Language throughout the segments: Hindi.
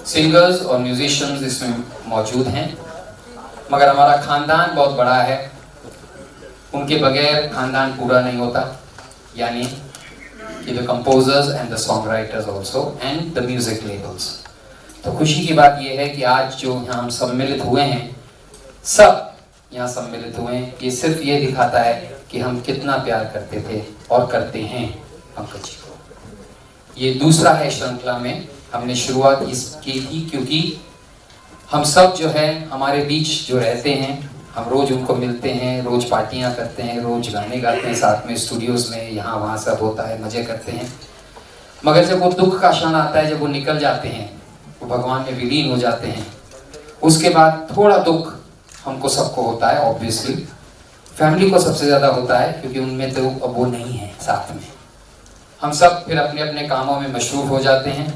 सिंगर्स और म्यूजिशियंस इसमें मौजूद हैं, मगर हमारा खानदान बहुत बड़ा है, उनके बगैर खानदान पूरा नहीं होता, यानी कि the composers and the song writers also and the music labels. तो खुशी की बात यह है कि आज जो यहाँ हम सम्मिलित हुए हैं, सब यहाँ सम्मिलित हुए हैं, ये सिर्फ ये दिखाता है कि हम कितना प्यार करते थे और करते हैं पंकज जी को। ये दूसरा है श्रृंखला में, हमने शुरुआत की थी क्योंकि हम सब जो है हमारे बीच जो रहते हैं, हम रोज उनको मिलते हैं, रोज पार्टियां करते हैं, रोज गाने गाते हैं साथ में, स्टूडियोज में, यहाँ वहाँ सब होता है, मजे करते हैं। मगर जब वो दुख का क्षण आता है, जब वो निकल जाते हैं, वो भगवान में विलीन हो जाते हैं, उसके बाद थोड़ा दुख हमको सबको होता है। ऑब्वियसली फैमिली को सबसे ज़्यादा होता है क्योंकि उनमें तो अब वो नहीं है साथ में। हम सब फिर अपने अपने कामों में मशरूफ हो जाते हैं।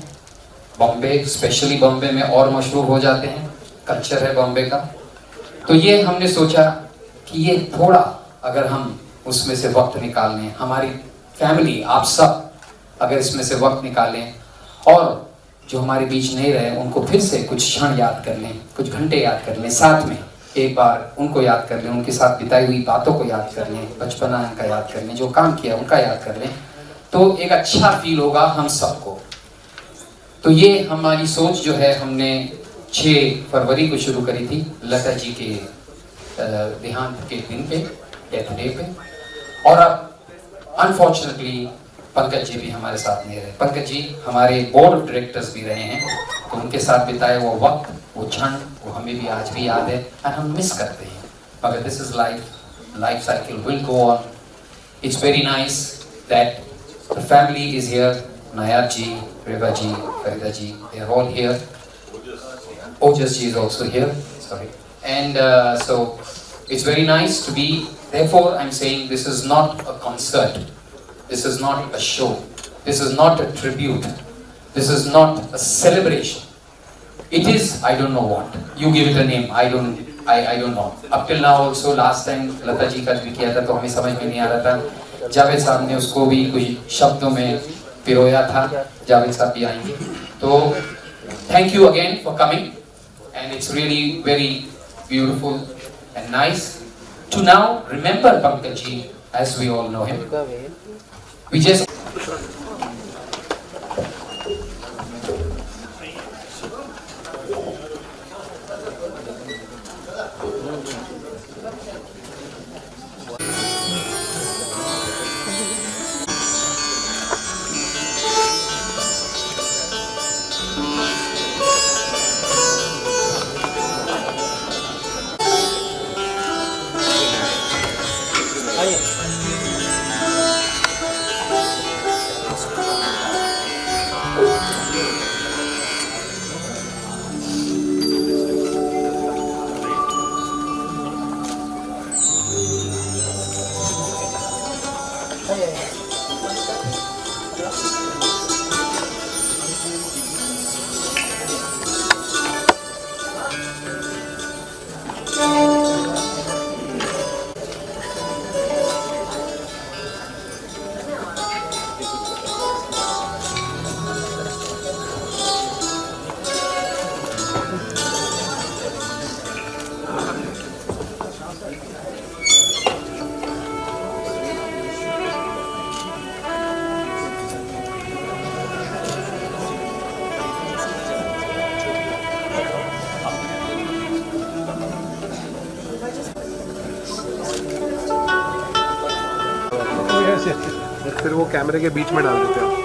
बॉम्बे, स्पेशली बॉम्बे में और मशरूफ हो जाते हैं, कल्चर है बॉम्बे का। तो ये हमने सोचा कि ये थोड़ा अगर हम उसमें से वक्त निकाल लें, हमारी फैमिली, आप सब अगर इसमें से वक्त निकालें और जो हमारे बीच नहीं रहे उनको फिर से कुछ क्षण याद कर लें, कुछ घंटे याद कर लें, साथ में एक बार उनको याद कर लें, उनके साथ बिताई हुई बातों को याद कर लें, बचपना उनका याद कर लें, जो काम किया उनका याद कर लें, तो एक अच्छा फील होगा हम सबको। तो ये हमारी सोच जो है हमने 6 फरवरी को शुरू करी थी, लता जी के देहांत के दिन पे, डेथ डे पे। और अब अनफॉर्चुनेटली पंकज जी भी हमारे साथ नहीं रहे। पंकज जी हमारे बोर्ड ऑफ डायरेक्टर्स भी रहे हैं, तो उनके साथ बिताए वो वक्त, वो क्षण, वो हमें भी आज भी याद है और हम मिस करते हैं। मगर this is life cycle will go on. It's very nice that the family is here. Nayab ji, Reva ji, Farida ji, they are all here. Ojas ji is also here. Sorry. And so it's very nice to be. Therefore, I'm saying this is not a concert. This is not a show. This is not a tribute. This is not a celebration. It is, I don't know what. You give it a name. I don't know. Up till now also, last time Lata ji का भी किया था तो हमें समझ में नहीं आ रहा था। जावेद साहब ने उसको भी कुछ शब्दों में पिरोया था। जावेद साहब भी आएंगे। तो thank you again for coming, and it's really very beautiful and nice to now remember Pankaj ji as we all know him. We just फिर वो कैमरे के बीच में डाल देते हैं।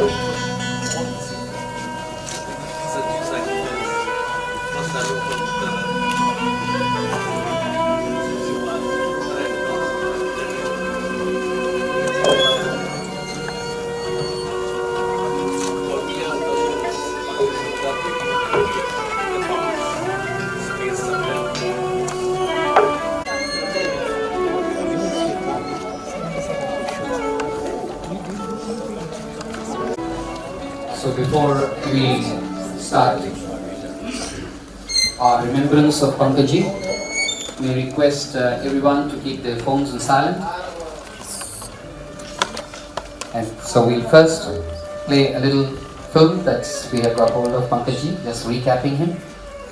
So before we start our remembrance of Pankaj, we request everyone to keep their phones on silent. And so we'll first play a little film that we have got hold of Pankaj, just recapping him,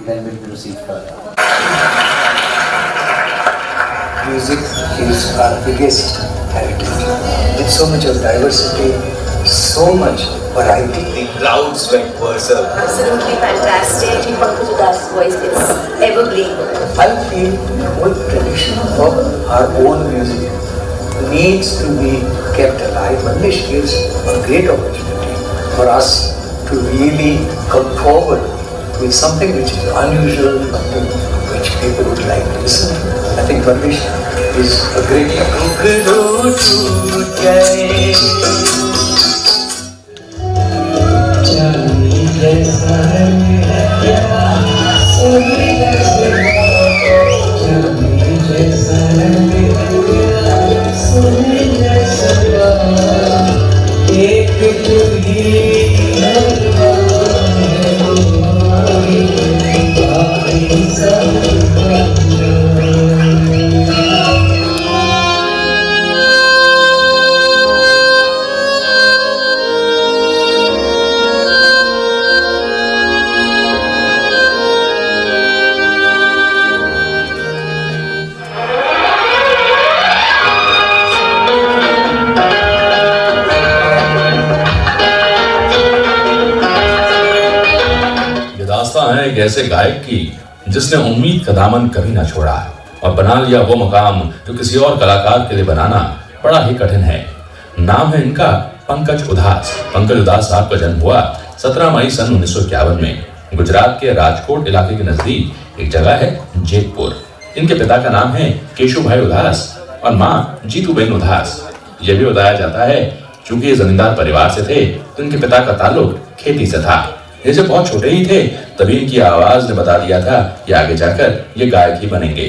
then we'll proceed further. Music is our biggest heritage. With so much of diversity, so much variety. The crowds went berserk. Absolutely fantastic. Pankaj Udas's voice is evergreen. I feel the whole tradition of our own music needs to be kept alive. Mandish gives a great opportunity for us to really come forward with something which is unusual, something which people would like to listen to. I think Mandish is a great है एक ऐसे गायक की जिसने उम्मीद का दामन कभी ना छोड़ा और बना लिया वो मकाम जो किसी और कलाकार के लिए बनाना बड़ा ही कठिन है। नाम है इनका पंकज उधास। पंकज उधास साहब का जन्म हुआ 17 मई सन 1951 में गुजरात के राजकोट इलाके के नजदीक एक जगह है जेतपुर। इनके पिता का नाम है केशुभाई उधास और माँ जीतूबेन उधास। यह भी बताया जाता है चूंकि ये जमींदार परिवार से थे तो इनके पिता का ताल्लुक खेती से था। ये जब बहुत छोटे ही थे तभी इनकी आवाज ने बता दिया था कि आगे जाकर ये गायक ही बनेंगे।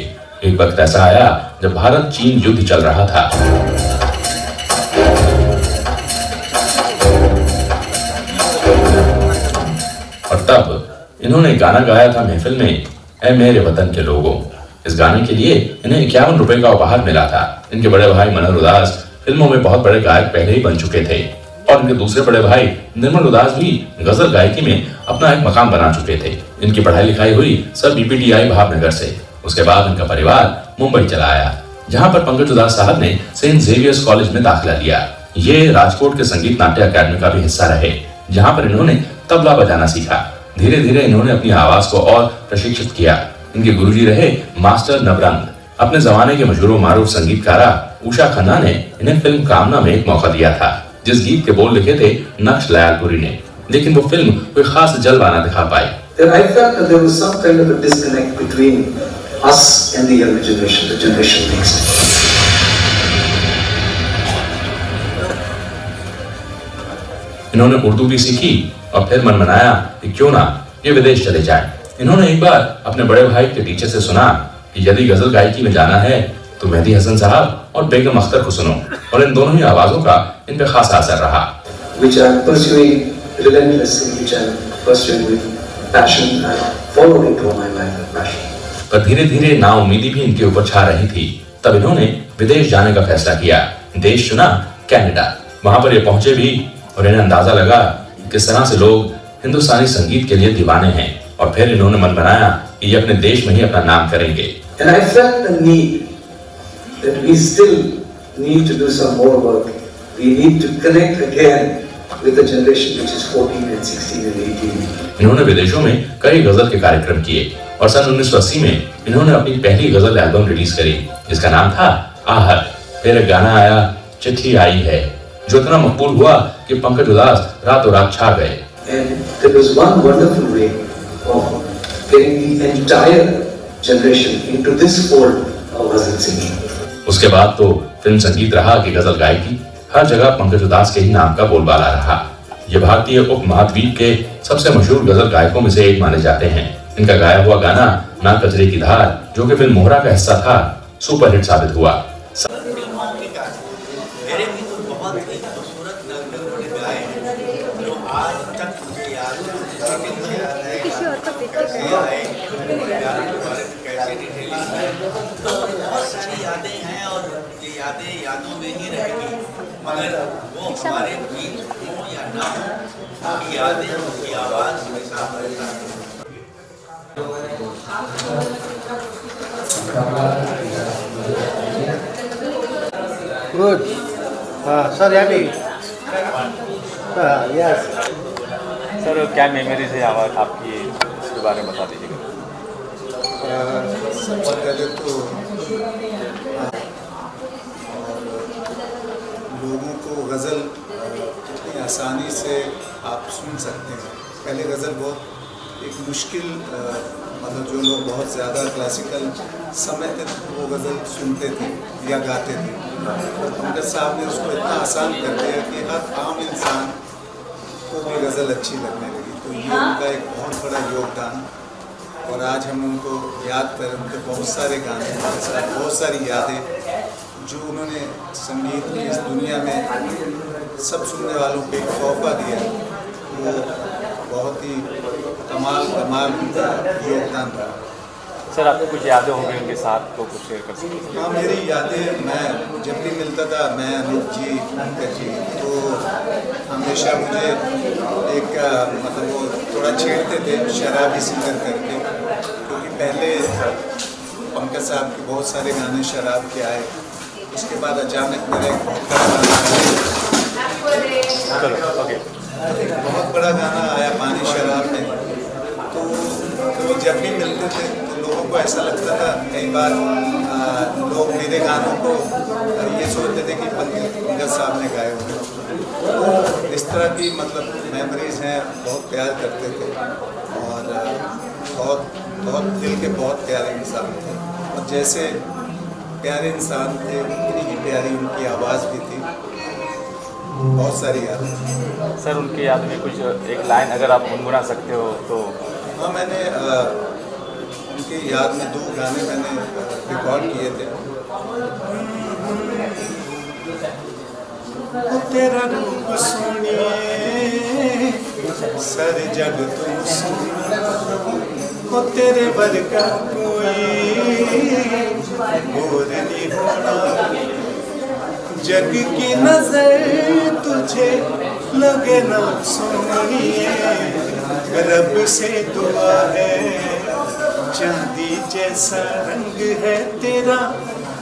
एक वक्त ऐसा आया जब भारत चीन युद्ध चल रहा था। और तब इन्होंने गाना गाया था महफिल में, ऐ मेरे वतन के लोगों। इस गाने के लिए इन्हें 51 रुपए का उपहार मिला था। इनके बड़े भाई मनोहर उदास फिल्मों में बहुत बड़े गायक पहले ही बन चुके थे और इनके दूसरे बड़े भाई निर्मल उदास भी गजल गायकी में अपना एक मकाम बना चुके थे। इनकी पढ़ाई लिखाई हुई सब बीपीटीआई भावनगर से। उसके बाद इनका परिवार मुंबई चला आया जहां पर पंकज उदास साहब ने सेंट जेवियर्स कॉलेज में दाखिला लिया। ये राजकोट के संगीत नाट्य अकादमी का भी हिस्सा रहे जहां पर इन्होंने तबला बजाना सीखा। धीरे धीरे इन्होंने अपनी आवाज को और प्रशिक्षित किया। इनके गुरुजी रहे मास्टर नवरंग। अपने जमाने के मशहूर मारूफ संगीतकारा उषा खन्ना ने इन्हें फिल्म कामना में एक मौका दिया था जिस गीत के बोल लिखे थे नक्श लयालपुरी ने, लेकिन वो फिल्म कोई खास जलवा ना दिखा पाई। I felt that there was some kind of a disconnect between us and the younger generation, the generation next. इन्होंने उर्दू भी सीखी और फिर मन बनाया कि क्यों ना ये विदेश चले जाए। इन्होंने एक बार अपने बड़े भाई के टीचर से सुना कि यदि गजल गायकी में जाना है तो मेहदी हसन साहब और बेगम अख्तर को सुनो, और इन दोनों ही आवाजों का इन पे खासा असर रहा। Which I am pursuing relentlessly, which I am pursuing with passion and following through my life with passion. पर धीरे धीरे नाउम्मीदी भी इनके ऊपर छा रही थी। तब इन्होंने विदेश जाने का फैसला किया। देश चुना कनाडा। वहां पर ये पहुंचे भी और इन्हें अंदाजा लगा किस तरह से लोग हिंदुस्तानी संगीत के लिए दीवाने हैं, और फिर इन्होंने मन बनाया कि ये अपने देश में ही अपना नाम करेंगे। And I felt the need that we still need to do some more work. We need to connect again with the generation which is 14 and 16 and 18. इन्होंने विदेशों में कई गजल के कार्यक्रम किए और सन 1980 में इन्होंने अपनी पहली गजल एल्बम रिलीज करी जिसका नाम था आहट। फिर एक गाना आया चिट्ठी आई है जो इतना मकबूल हुआ कि पंकज उधास रातों रात छा गए। And there was one wonderful way of getting the entire generation into this fold of ghazal singing. उसके बाद तो फिल्म संगीत रहा कि गजल गायकी हर जगह पंकज उधास के ही नाम का बोलबाला रहा। ये भारतीय उपमहाद्वीप के सबसे मशहूर गजल गायकों में से एक माने जाते हैं। इनका गाया हुआ गाना ना कचरे की धार, जो कि फिल्म मोहरा का हिस्सा था, सुपरहिट साबित हुआ। मेरे भी तो बहुत ही खूबसूरत नगमे उन्होंने गाए हैं जो आज तक मुझे याद है। कैसे आए, प्यार के बारे में कैसे डिटेलिंग, तो बहुत सारी यादें हैं और ये यादें यादों में ही रहेंगी। मगर वो हमारे बीच हो या ना हो, उनकी यादें उनकी आवाज़ हमेशा हमारे साथ है। Good. Sir, happy. Yes. Sir क्या मेमोरीज है आपकी, इसके बारे में बता दीजिएगा। सबसे पहले तो लोगों को गज़ल इतनी आसानी से आप सुन सकते हैं। पहले गज़ल बहुत एक मुश्किल मतलब जो लोग बहुत ज़्यादा क्लासिकल समझते थे वो गज़ल सुनते थे या गाते थे। पंकज साहब ने उसको इतना आसान कर दिया कि हर आम इंसान को भी गज़ल अच्छी लगने लगी। तो ये उनका एक बहुत बड़ा योगदान, और आज हम उनको याद करें, उनके बहुत सारे गाने, बहुत सारी यादें जो उन्होंने संगीत की इस दुनिया में सब सुनने वालों को एक तोहफा दिया, वो बहुत ही कमाल उनका योगदान रहा। सर आपको कुछ यादें होंगी उनके साथ, तो कुछ शेयर कर सकते हैं? हाँ, मेरी यादें, मैं जब भी मिलता था, मैं अनूप जी, पंकज जी, तो हमेशा मुझे एक मतलब वो थोड़ा छेड़ते थे शराबी सिंगर करके, क्योंकि पहले पंकज साहब के बहुत सारे गाने शराब के आए। उसके बाद अचानक मेरा एक बहुत बड़ा गाना आया पानी शराब में। तो जब भी मिलते थे तो लोगों को ऐसा लगता था, कई बार लोग मेरे गानों को ये सोचते थे कि पंकज साहब ने गाए हुए। इस तरह की मतलब मेमोरीज हैं, बहुत प्यार करते थे और बहुत दिल के बहुत प्यारे इंसान थे। और जैसे प्यारे इंसान थे उतनी ही प्यारी उनकी आवाज़ भी थी। बहुत सारी यादें। सर उनकी याद में कुछ एक लाइन अगर आप गुनगुना सकते हो तो? हाँ, मैंने उनकी याद में 2 गाने मैंने रिकॉर्ड किए थे। तेरा रूप सोनिए सर जग तुम सुनो, तेरे वर्गा कोई और नहीं होना, जग की नजर तुझे लगे ना सोनिए, रब से दुआ है, चांदी जैसा रंग है तेरा,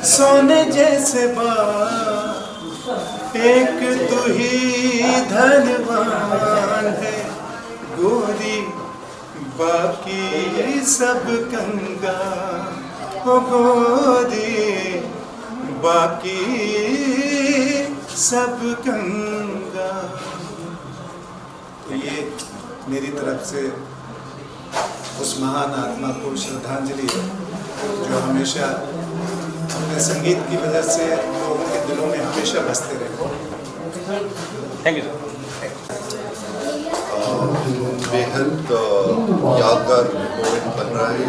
सोने जैसे बाल, एक तू ही धनवान है गोरी, बाकी सब कंगाल, ओ गोरी बाकी सब कंगाल। तो ये मेरी तरफ से उस महान आत्मा को श्रद्धांजलि है जो हमेशा अपने संगीत की वजह से लोगों के दिलों में हमेशा बसते रहे। Thank you sir. बेहद यादगार मोमेंट बन रहा है।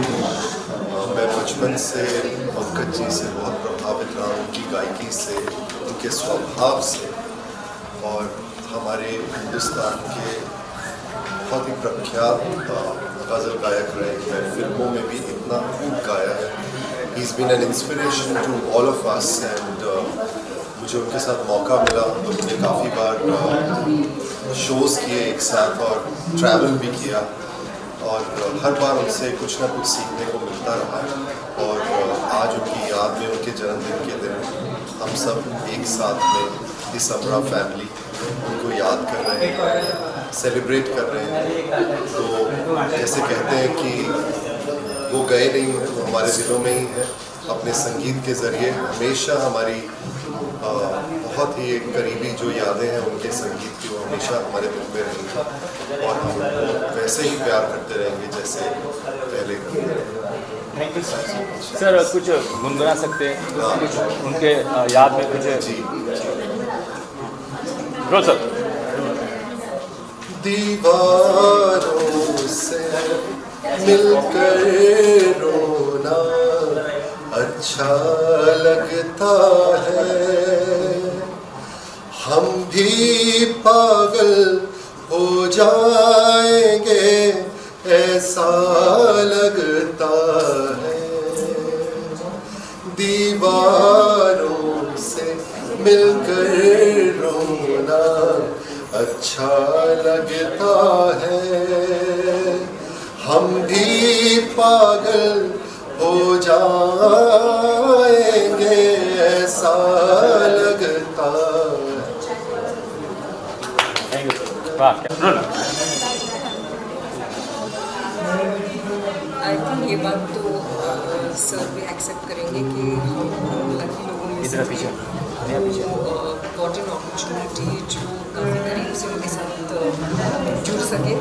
मैं बचपन से पंकज जी से बहुत प्रभावित रहा, उनकी गायकी से, उनके स्वभाव से, और हमारे हिंदुस्तान के बहुत ही प्रख्यात गज़ल गायक रहे हैं। फिल्मों में भी इतना खूब गाया है। He is been an inspiration to all of us and मुझे उनके साथ मौका मिला तो हमने काफ़ी बार शोज़ किए एक साथ और ट्रैवल भी किया, और हर बार उनसे कुछ ना कुछ सीखने को मिलता रहा। और आज उनकी याद में, उनके जन्मदिन के दिन हम सब एक साथ में इस अमरा फैमिली उनको याद कर रहे हैं, सेलिब्रेट कर रहे हैं। तो जैसे कहते हैं कि वो गए नहीं हैं, वो हमारे दिलों में ही हैं। अपने संगीत के ज़रिए हमेशा हमारी बहुत बहुत ही एक करीबी जो यादें हैं उनके संगीत की, वो हमेशा हमारे दिल में रहेंगी और हम उनको वैसे ही प्यार करते रहेंगे जैसे पहले करते रहे। Thank you sir. कुछ गुनगुना सकते हैं कुछ उनके याद में कुछ? जी रोल सर। दीवारों से मिलकर रोना अच्छा लगता है, हम भी पागल हो जाएंगे ऐसा लगता है। दीवारों से मिलकर रोना अच्छा लगता है, हम भी पागल हो जाएंगे ऐसा लगता है। Thank you sir. I think ये बात तो सर भी एक्सेप्ट करेंगे कि हम लकी लोगों में से गॉट एन अपॉर्चुनिटी जो काफ़ी करीब से उनके साथ जुड़ सके।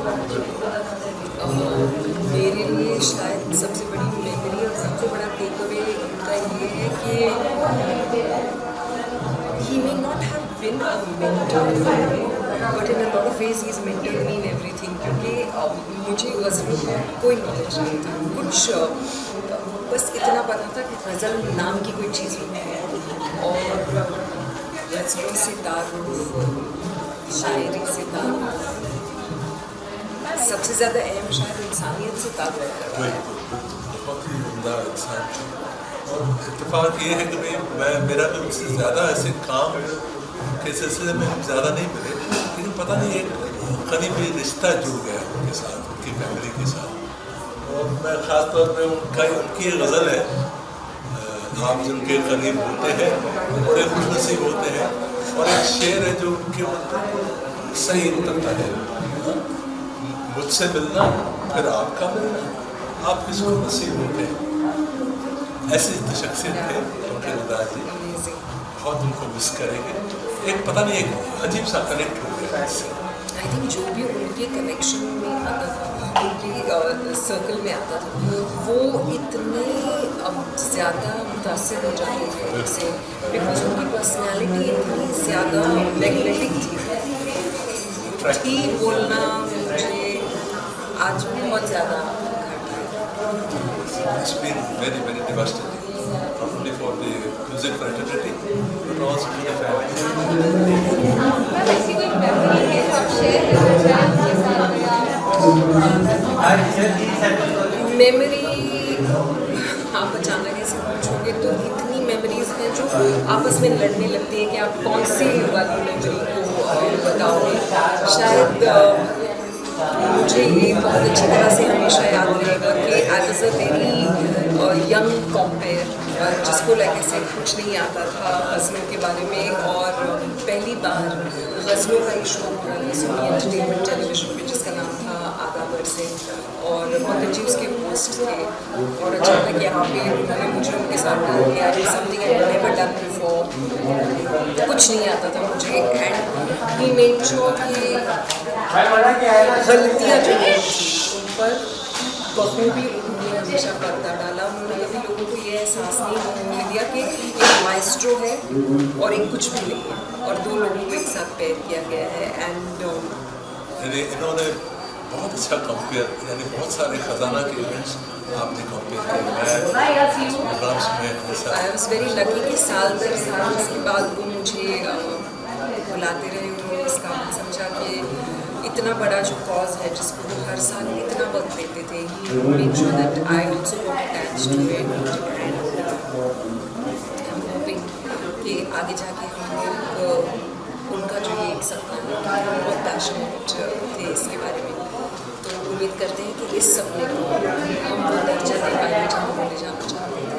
मेरे लिए शायद सबसे बड़ी मेमोरी और सबसे बड़ा टेक अवे उनका ये है कि he may not have been a mentor for me, but in a lot of ways he's mentored me in everything, क्योंकि मुझे गज़लों का कोई नॉलेज नहीं था, कुछ बस इतना पता था कि गज़ल नाम की कोई चीज़ होती है और गज़लों से तारुफ, शायरी से तारुफ, सबसे ज़्यादा अहम शायद इंसानियत से तारुफ करना है। बहुत ही उम्दा इंसान और इत्तेफाक ये है कि मेरा भी उनसे ज़्यादा ऐसे काम के सिलसिले में हम ज़्यादा नहीं मिले, लेकिन पता नहीं एक करीबी रिश्ता जुड़ गया उनके साथ, उनकी फैमिली के साथ। और मैं ख़ास तौर पे उनकी गज़ल है, आप जिनके करीब होते हैं बड़े खुशनसीब होते हैं, और एक शेर है जो उनके सही उतरता है, मुझसे मिलना फिर आपका मिलना, आप किसको नसीब होते हैं। ऐसी शख्सियत थे उनके उदास जी, बहुत उनको मिस करेंगे। एक पता नहीं एक अजीब सा कनेक्ट हो गया इससे। आई थिंक जो भी उनके कनेक्शन में आता था, उनके सर्कल में आता था, वो इतने ज़्यादा मुतासिर हो जाते थे उनसे, बिकॉज उनकी पर्सनैलिटी इतनी ज़्यादा मैग्नेटिक थी बोलना मुझे आज भी बहुत ज़्यादा It's been very, very devastating, not only for the music fraternity, but also for the family. Memory आप अचानक ऐसे पूछोगे तो इतनी मेमोरीज हैं जो आपस में लड़ने लगती हैं कि आप कौन सी वाली मेमोरी को बताओगे। शायद मुझे ये बहुत अच्छी तरह से हमेशा याद रहेगा कि I was a very young compare, जिसको लगे से कुछ नहीं आता था गज़लों के बारे में, और पहली बार गज़लों का एक शो हो रहा था सोनी एंटरटेनमेंट टेलीविजन पे जिसका नाम था आगाबर से, और पंकज जी उसके होस्ट थे, और अचानक यहाँ पे उन्होंने मुझे उनके साथ किया something I have never done before, कुछ नहीं आता था मुझे, एंड ही मेड श्योर कि गलतियाँ जो थी उन पर बखूबी उन्होंने हमेशा पर्दा डाला। उन्होंने कभी लोगों को ये एहसास नहीं होने दिया कि एक माइस्ट्रो है और एक कुछ भी नहीं है, और दो लोगों को एक साथ पेयर किया गया है। एंड इन्होंने बहुत अच्छा कंपेयर, यानी बहुत सारे खजाना के इवेंट्स आपने कंपेयर किए प्रोग्राम्स में। आई वॉज वेरी लकी कि साल दर साल उसके बाद वो मुझे बुलाते रहे, उन्होंने इस काम समझा कि इतना बड़ा जो कॉज है जिसको वो हर साल इतना वक्त देते थे, he make sure that I also got attached to it, and I am hoping कि आगे जाके हम लोग उनका जो ये एक सपना है, बहुत पैशनेट थे इसके बारे में, तो उम्मीद करते हैं कि इस सपने को हम वो दर्जा दे पाएंगे जहाँ हम ले जाना चाहते हैं।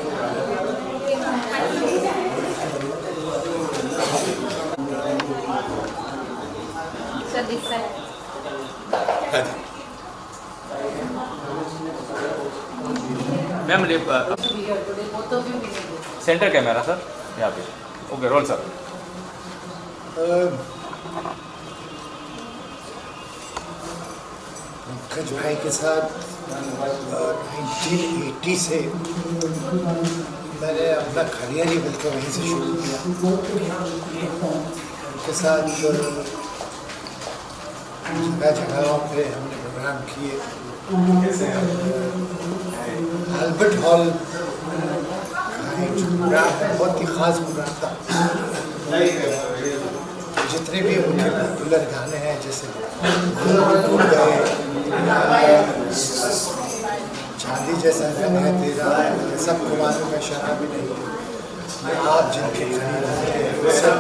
मैम सेंटर कैमरा सर यहाँ पे, ओके रोल सर। पंकज भाई के साथ 1980 से मैंने अपना करियर ही बल्कि वहीं से शुरू किया। उनके साथ जगह जगहों पे हमने प्रोग्राम किए। अल्बर्ट हॉल का एक प्रोग्राम है, बहुत ही ख़ास प्रोग्राम था। जितने भी उनके पॉपुलर गाने हैं जैसे टूट गए, चांदी जैसा रंग है तेरा, सब कुमारों में शराबी नहीं, आप जिनके करीब हैं सब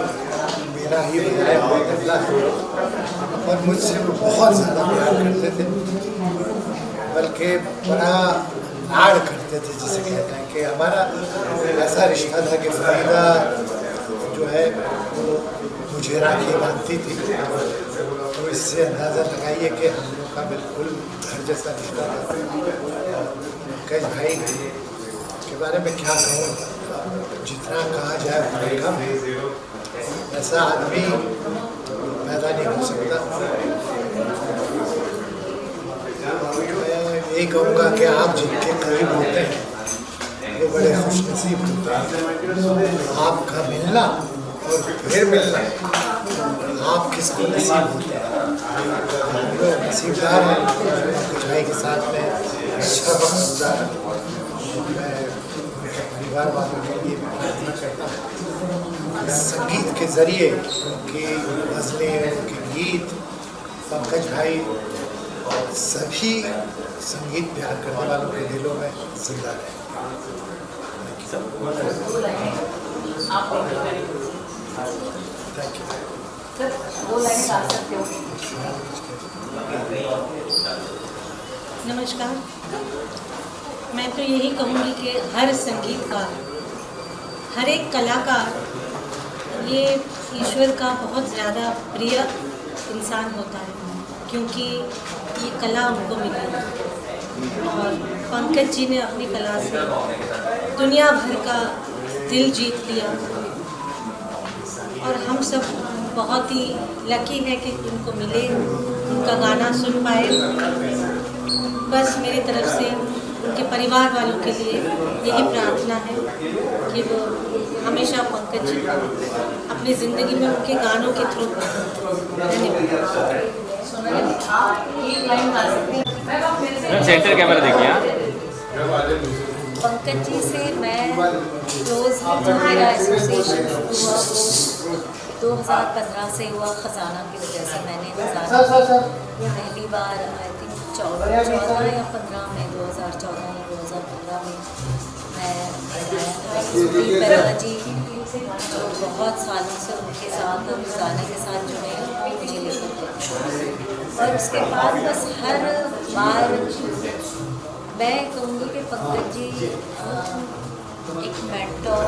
मेरा ही बदला है। और मुझसे वो बहुत ज़्यादा प्यार करते थे, बल्कि बड़ा लाड़ करते थे, जिसे कहते हैं कि हमारा ऐसा रिश्ता था कि फरीदा जो है वो मुझे राखी बांधती थी। तो इससे अंदाज़ा लगाइए कि हम लोग का बिल्कुल घर जैसा रिश्ता था। पंकज भाई के बारे में क्या कहूँ, जितना कहा जाए उतना कम है। ऐसा आदमी पैदा नहीं हो सकता। मैं यही कहूँगा कि आप जिनके करीब होते हैं वो बड़े खुशनसीब होते हैं। आपका मिलना और फिर मिलना, आप किसको नसीब होते हैं। हम लोग नसीबदार हैं पंकज भाई के साथ में अच्छा वक्त गुजारा। मैं उनके परिवार वालों के लिए प्रार्थना करता हूँ संगीत के ज़रिए उनकी गज़लें, उनके गीत, पंकज भाई सभी संगीत प्यार करने वालों के दिलों में जिंदा रहे। नमस्कार। मैं तो यही कहूँगी कि हर संगीतकार, हर एक कलाकार ये ईश्वर का बहुत ज़्यादा प्रिय इंसान होता है, क्योंकि ये कला उनको मिली है। और पंकज जी ने अपनी कला से दुनिया भर का दिल जीत लिया, और हम सब बहुत ही लकी है कि उनको मिले, उनका गाना सुन पाए। बस मेरी तरफ से उनके परिवार वालों के लिए यही प्रार्थना है कि वो हमेशा पंकज जी को अपनी ज़िंदगी में उनके गानों के थ्रू। धन्यवाद। सेंटर कैमरा देखिए। पंकज जी से मैं रोज़ जो मेरा एसोसिएशन हुआ वो 2015 से हुआ। ख़जाना की वजह से मैंने ख़जाना पहली बार आई थिंक 14 या 15 में 2014 या 2015 में मैं जी जो बहुत सालों से उनके साथ और ख़जाने के साथ जुड़े मुझे लेकर गए। और उसके बाद बस हर बार मैं कहूँगी कि पंकज जी एक मेंटर,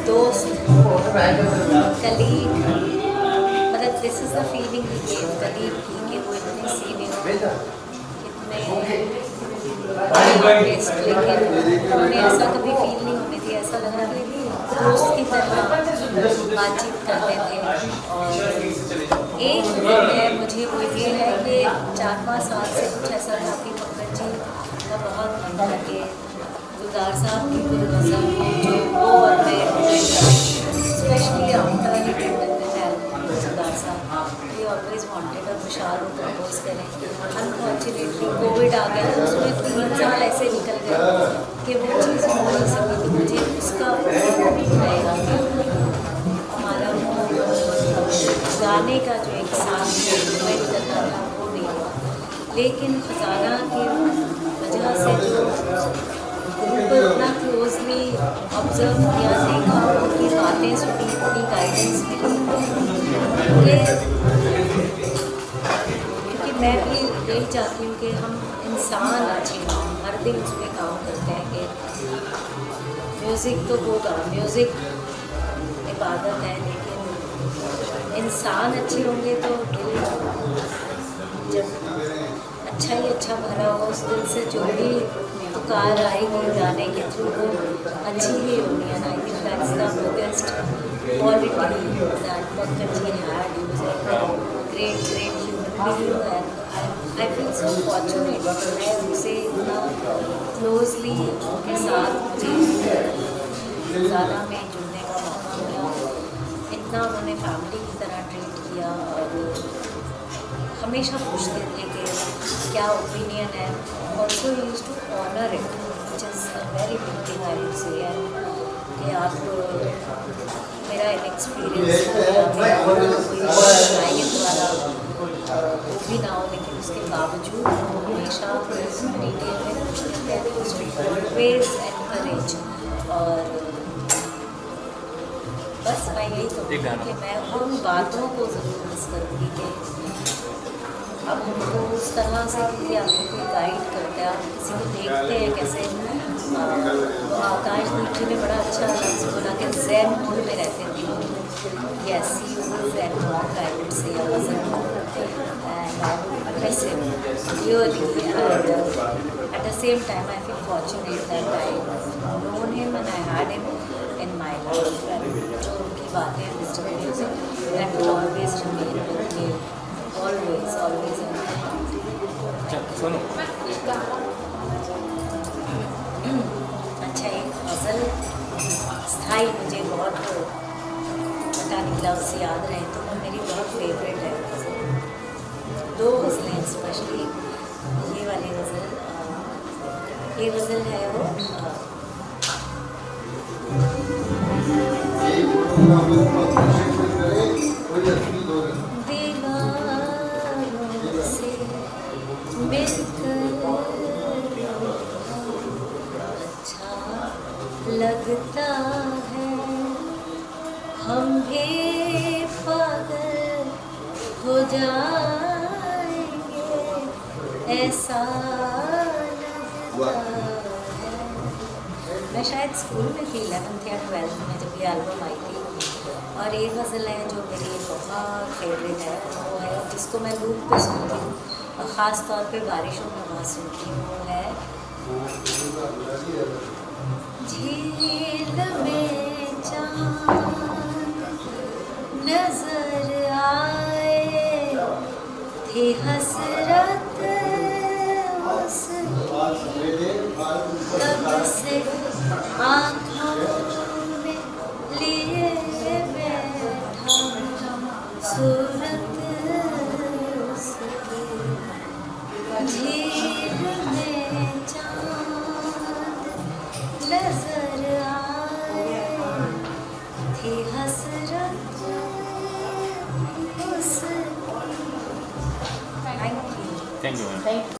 दोस्त, कलीग, मतलब this is the feeling he gave colleague की कि वो इतने सीनियर, इतने बेस्ट, लेकिन उन्हें ऐसा कभी फील नहीं होने दिया। ऐसा लग रहा था कि दोस्त की तरह बातचीत करते थे। और एक है मुझे वो ये है कि 4-5 साल से कुछ ऐसा था कि पंकज जी का बहुत मन था कि गुलजार साहब की कोई गज़ल जो वो और मैं स्पेशली आफ्टर गुलजार साहब वी ऑलवेज वांटेड अ खुशहाल को कंपोज करें। अनफॉर्चुनेटली कोविड आ गया तो उसमें 3 साल ऐसे निकल गए कि वो चीज़ हो नहीं सकी। तो मुझे उसका रहेगा कि हमारा गाने का जो एक साथ में करना था वो नहीं हुआ। लेकिन ख़जाना की वजह से जो उनको इतना क्लोजली ऑब्जर्व किया, देखा, उनकी बातें सुनी, उनकी गाइडेंस मिली। क्योंकि मैं भी यही चाहती हूँ कि हम इंसान अच्छे हों, हर दिन उस पर काम करते हैं कि म्यूज़िक तो होगा, म्यूज़िक इबादत है, लेकिन इंसान अच्छे होंगे तो दिल जब अच्छा ही अच्छा भरा होगा, उस दिल से जो भी पुकार आएगी गाने के थ्रू वो अच्छी ही होनी है. I think that's the biggest quality that Pankaj ji had. He was a great human being and I feel so fortunate. मैं उनसे इतना क्लोजली उनके साथ मुझे ज़्यादा में जुड़ने का मौका मिला. इतना उन्होंने फैमिली की तरह ट्रीट किया और हमेशा पूछते थे कि क्या ओपिनियन है. Also use to honour it which is a very big thing I would say. कि आप मेरा एक एक्सपीरियंस द्वारा वो भी ना हो लेकिन उसके बावजूद हमेशा डिटेल में पूछते थे. Always encourage. और बस मैं यही कहूँगी कि मैं उन बातों को ज़रूर मिस करूँगी कि अब हमको उस तरह से कि आपको कोई गाइड करता है. आप किसी को देखते हैं कैसे आकाश दीप जी ने बड़ा अच्छा लफ्ज़ बोला कि ज़ैन मोड में रहते थे. Yes he was zen mode I would say. I was and I would miss him really. And at the same time I feel fortunate that I known him and I had him in my life. And जो उनकी बातें mister music that will always remain with me. Always in my heart. सुनो. अच्छा, एक गज़ल स्थाई मुझे बहुत पता नहीं लफ्ज़ याद रहे तो वो मेरी बहुत फेवरेट है. दो गज़लें स्पेशली ये वाली गज़ल. ये गज़ल है वो अच्छा लगता है हम भी पागल हो जाएंगे ऐसा लगता है. मैं शायद स्कूल में थी 11th या 12th में जब ये एल्बम आई थी. और एक गज़ल है जो मेरी बहुत फेवरेट है. वो है जिसको मैं लूप पे सुनती हूँ और ख़ास तौर पे बारिशों में वहाँ सुनती हूँ. वो है झील में चाँद नजर आए थी हसरत उसकी कब से आँखों में लिए बैठा सूरत उसकी. झील में चाँद नजर आए थी हसरत उसकी. Thank you.